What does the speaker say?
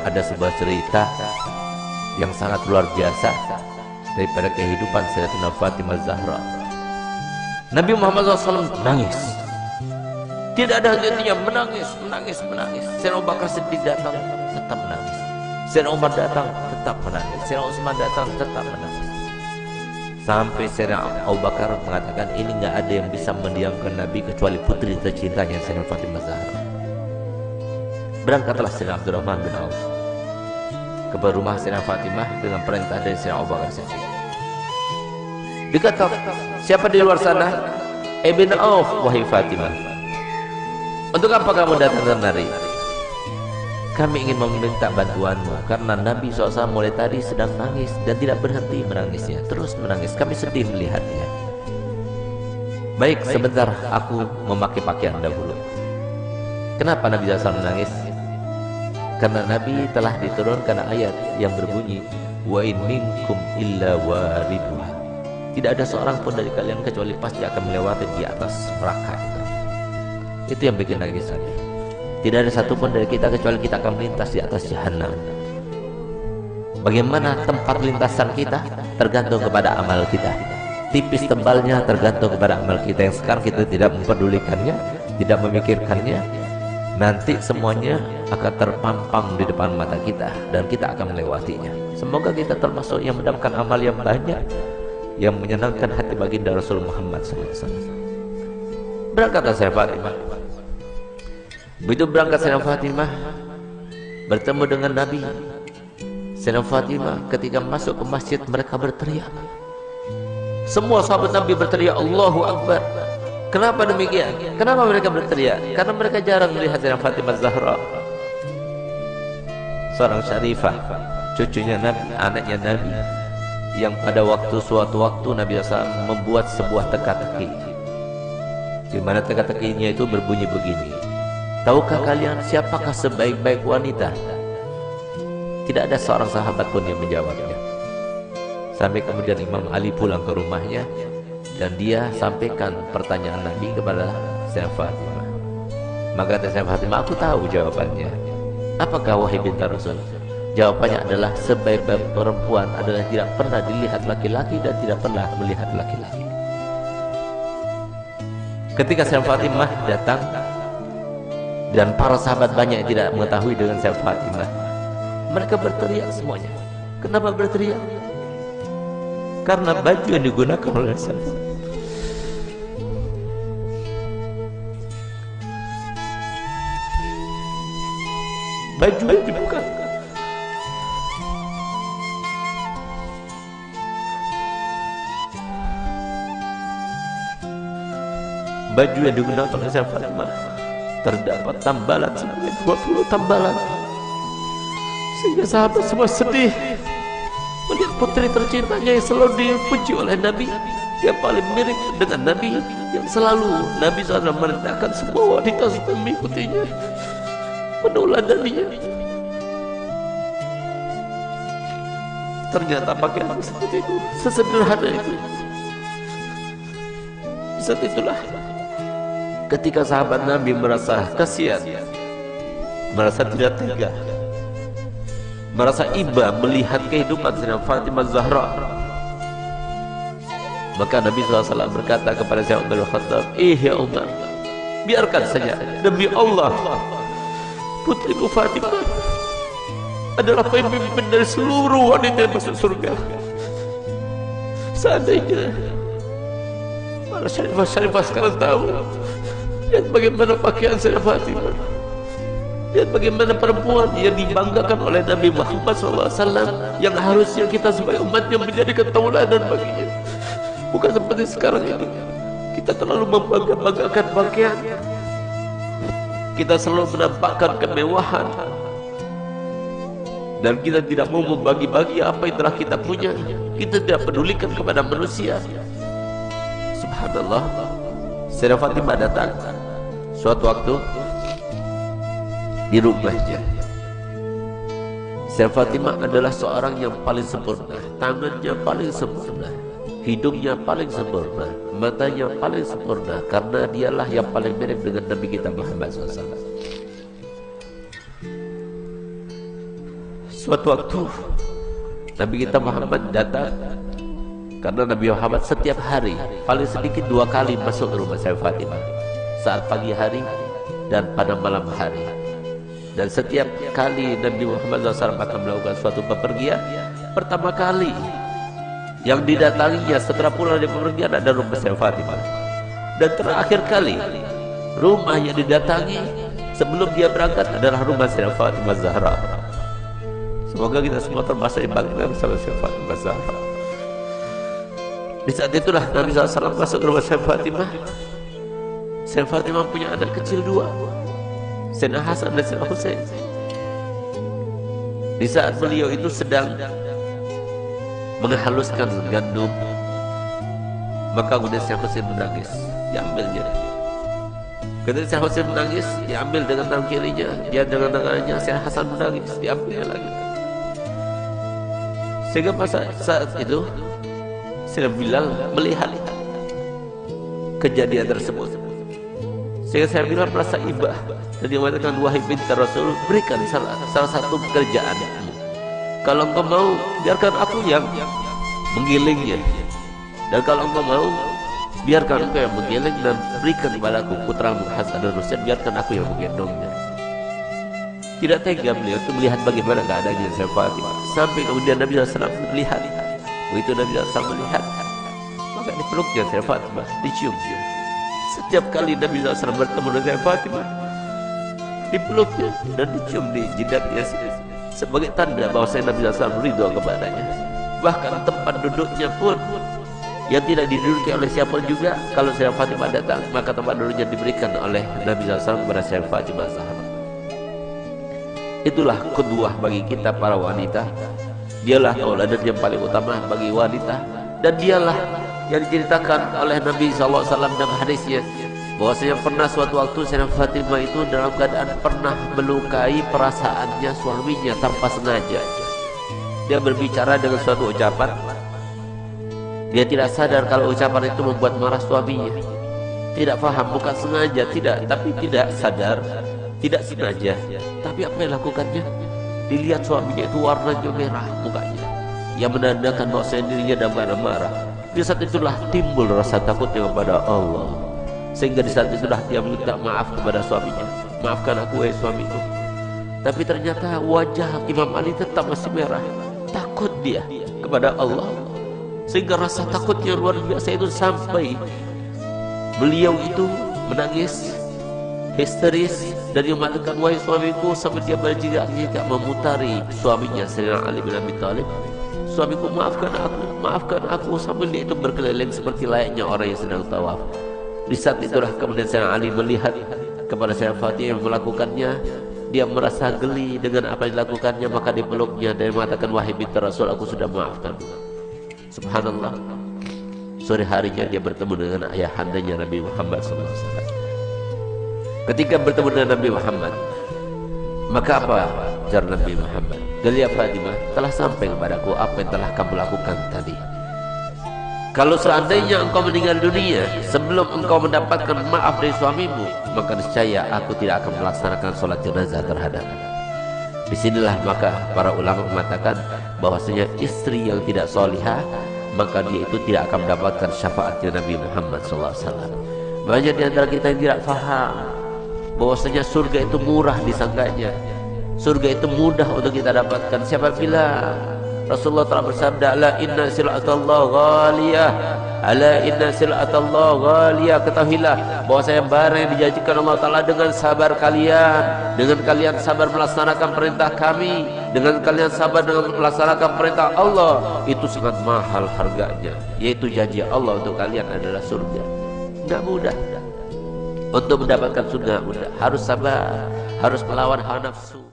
ada sebuah cerita yang sangat luar biasa daripada kehidupan Sayyidatina Fatimah Zahra. Nabi Muhammad SAW menangis, tidak ada henti-hentinya, menangis. Sayyidina Abu Bakar Siddiq datang, tetap menangis. Sayyidina Umar datang, tetap menangis. Sayyidina Utsman datang, tetap menangis. Sampai Sayyidina Abu Bakar mengatakan, ini nggak ada yang bisa mendiamkan Nabi kecuali putri tercintanya Sayyidatina Fatimah Zahra. Berangkatlah Sayyidina Abdurrahman bin Auf ke rumah Sayyidatina Fatimah dengan perintah dari Sayyidina Abu Bakar Siddiq. Dikata, siapa di luar sana? Ibn Auf, wahai Fatimah. Untuk apa kamu datang kemari? Kami ingin meminta bantuanmu karena Nabi SAW mulai tadi sedang nangis dan tidak berhenti menangisnya, terus menangis. Kami sedih melihatnya. Baik, sebentar aku memakai pakaian dahulu. Kenapa Nabi SAW menangis? Karena Nabi telah diturunkan ayat yang berbunyi, wa in minkum illa wariduha. Tidak ada seorang pun dari kalian kecuali pasti akan melewati di atas neraka itu. Itu yang bikin nangis Nabi. Tidak ada satupun dari kita kecuali kita akan melintas di atas jahanam. Bagaimana tempat lintasan kita tergantung kepada amal kita. Tipis tebalnya tergantung kepada amal kita yang sekarang kita tidak memperdulikannya, tidak memikirkannya. Nanti semuanya akan terpampang di depan mata kita dan kita akan melewatinya. Semoga kita termasuk yang mendapatkan amal yang banyak, yang menyenangkan hati baginda Rasul Muhammad SAW. Berangkatlah Sayyidah Fatimah. Begitu berangkat Sayyidah Fatimah bertemu dengan Nabi. Sayyidah Fatimah ketika masuk ke masjid mereka berteriak. Semua sahabat Nabi berteriak Allahu Akbar. Kenapa demikian? Kenapa mereka berteriak? Karena mereka jarang melihat Sayyidah Fatimah Zahra, seorang syarifah, cucunya Nabi, anaknya Nabi, yang pada suatu waktu Nabi SAW membuat sebuah teka-teki, di mana teka-tekinya itu berbunyi begini. Tahukah kalian siapakah sebaik-baik wanita? Tidak ada seorang sahabat pun yang menjawabnya. Sampai kemudian Imam Ali pulang ke rumahnya dan dia sampaikan pertanyaan Nabi kepada Sayyidah Fatimah. Maka kata Sayyidah Fatimah, aku tahu jawabannya. Apakah wahai binti Rasul? Jawabannya adalah sebaik-baik perempuan adalah tidak pernah dilihat laki-laki dan tidak pernah melihat laki-laki. Ketika Sayyidah Fatimah datang dan para sahabat banyak yang tidak mengetahui dengan Sayyidah Fatimah, mereka berteriak semuanya. Kenapa berteriak? Karena baju yang digunakan oleh Sayyidah, baju yang dibuka, baju yang digunakan oleh Sayyidah Fatimah terdapat tambalan sebanyak 20 tambalan, sehingga sahabat semua sedih melihat putri tercintanya yang selalu dipuji oleh Nabi, yang paling mirip dengan Nabi, yang selalu Nabi SAW merendahkan semua wanita supaya mengikutinya, meneladaninya. Ternyata pakaian seperti itu, sesederhana itu. Saat itulah ketika sahabat Nabi merasa kasihan, merasa tidak tega, merasa iba melihat kehidupan Sayyidah Fatimah Zahra, maka Nabi SAW berkata kepada Sayyidina Umar bin Khattab, ya Umar, biarkan saja, demi Allah putriku Fatimah adalah pemimpin dari seluruh wanita yang masuk surga. Seandainya para syarifah sekarang tahu, lihat bagaimana pakaian Sayyidah Fatimah, lihat bagaimana perempuan yang dibanggakan oleh Nabi Muhammad SAW, yang harusnya kita sebagai umatnya menjadikan tauladan baginya. Bukan seperti sekarang ini, kita terlalu membanggakan pakaian, kita selalu menampakkan kemewahan, dan kita tidak mau membagi-bagi apa yang telah kita punya. Kita tidak pedulikan kepada manusia. Subhanallah, Sayyidah Fatimah datang suatu waktu di rumahnya. Sayyidah Fatimah adalah seorang yang paling sempurna, tangannya paling sempurna, hidungnya paling sempurna, matanya paling sempurna, karena dialah yang paling mirip dengan Nabi kita Muhammad SAW. Suatu waktu Nabi kita Muhammad datang, karena Nabi Muhammad setiap hari paling sedikit 2 kali masuk ke rumah saya Fatimah, saat pagi hari dan pada malam hari. Dan setiap kali Nabi Muhammad SAW akan melakukan suatu bepergian, pertama kali yang didatanginya setelah pulang dari bepergian ada rumah saya Fatimah. Dan terakhir kali rumah yang didatangi sebelum dia berangkat adalah rumah saya Fatimah Zahra. Semoga kita semua termasuk yang bangga bersama saya Fatimah Zahra. Di saat itulah Nabi SAW masuk ke rumah saya Fatimah. Saya Fatimah punya anak kecil 2, Sayyidina Hasan dan Sayyidina Husain. Di saat beliau itu sedang menghaluskan gandum, maka kemudian Sayyidina Husain menangis, diambilnya. Ketika Sayyidina Husain menangis, diambil dengan tangan kirinya, dia dengan tangannya. Sayyidina Hasan menangis, diambil lagi. Sehingga saat itu Sayyidina Bilal melihat kejadian tersebut, sehingga Sayyidina Bilal merasa iba dan dia mengatakan, wahai binti Rasul, berikan salah satu pekerjaan. Kalau engkau mau, biarkan aku yang menggilingnya, dan kalau engkau mau, biarkan engkau yang menggiling dan berikan kepadaku putramu Hasan dan Husain, biarkan aku yang menggendongnya. Tidak tega beliau itu melihat bagaimana keadaannya Sayyidah Fatimah, sampai kemudian Nabi SAW melihat. Begitu Nabi SAW melihat, maka dipeluknya Sayyidah Fatimah, dicium-cium. Setiap kali Nabi SAW bertemu dengan Sayyidah Fatimah, dipeluknya dan dicium di jidatnya sebagai tanda bahwa Nabi SAW ridho kepadanya. Bahkan tempat duduknya pun yang tidak diduduki oleh siapa juga, kalau Sayyidah Fatimah datang, maka tempat duduknya diberikan oleh Nabi SAW kepada Sayyidah Fatimah Zahra. Itulah kedua bagi kita para wanita. Dialah tauladan yang paling utama bagi wanita, dan dialah yang diceritakan oleh Nabi SAW dalam hadisnya, bahwasanya pernah suatu waktu Sayyidah Fatimah itu dalam keadaan pernah melukai perasaannya suaminya tanpa sengaja. Dia berbicara dengan suatu ucapan, dia tidak sadar kalau ucapan itu membuat marah suaminya. Tidak paham, bukan sengaja, tidak, tapi tidak sadar, tidak sengaja. Tapi apa yang lakukannya? Dilihat suaminya itu warnanya merah mukanya, yang menandakan bahwa dirinya dalam keadaan marah. Di saat itulah timbul rasa takutnya kepada Allah, sehingga di saat itulah dia minta maaf kepada suaminya. Maafkan aku, wahai suamiku. Tapi ternyata wajah Imam Ali tetap masih merah. Takut dia kepada Allah, sehingga rasa takutnya luar biasa itu sampai beliau itu menangis histeris dan dia mengatakan, wahai suamiku, sampai dia berjigak-jigak memutari suaminya Sayyidina Ali bin Abi Thalib. Suamiku, maafkan aku, sambil dia itu berkeliling seperti layaknya orang yang sedang tawaf. Di saat itulah kemudian Sayyidina Ali melihat kepada Sayyidah Fatimah yang melakukannya. Dia merasa geli dengan apa yang dilakukannya, maka dipeluknya dan mengatakan, wahai binti Rasul, aku sudah maafkan. Subhanallah, sore harinya dia bertemu dengan ayahandanya Nabi Muhammad SAW. Ketika bertemu dengan Nabi Muhammad, maka apa ujar Nabi Muhammad? Ya Fatimah, telah sampai kepadaku apa yang telah kamu lakukan tadi. Kalau seandainya engkau meninggal dunia sebelum engkau mendapatkan maaf dari suamimu, maka niscaya aku tidak akan melaksanakan sholat jenazah terhadapmu. Disinilah maka para ulama mengatakan bahwasanya istri yang tidak solihah, maka dia itu tidak akan mendapatkan syafaatnya Nabi Muhammad SAW. Banyak di antara kita yang tidak faham bahwasanya surga itu murah disangganya, surga itu mudah untuk kita dapatkan. Siapa bilang? Rasulullah telah bersabda, ala inna sil'atallah ghaliyah, ala inna sil'atallah ghaliyah. Ketahuilah bahwasanya barang yang dijanjikan Allah Ta'ala dengan sabar kalian, dengan kalian sabar melaksanakan perintah kami, dengan kalian sabar dengan melaksanakan perintah Allah, itu sangat mahal harganya, yaitu janji Allah untuk kalian adalah surga. Tidak mudah untuk mendapatkan surga, mudah. Harus sabar, harus melawan hawa nafsu.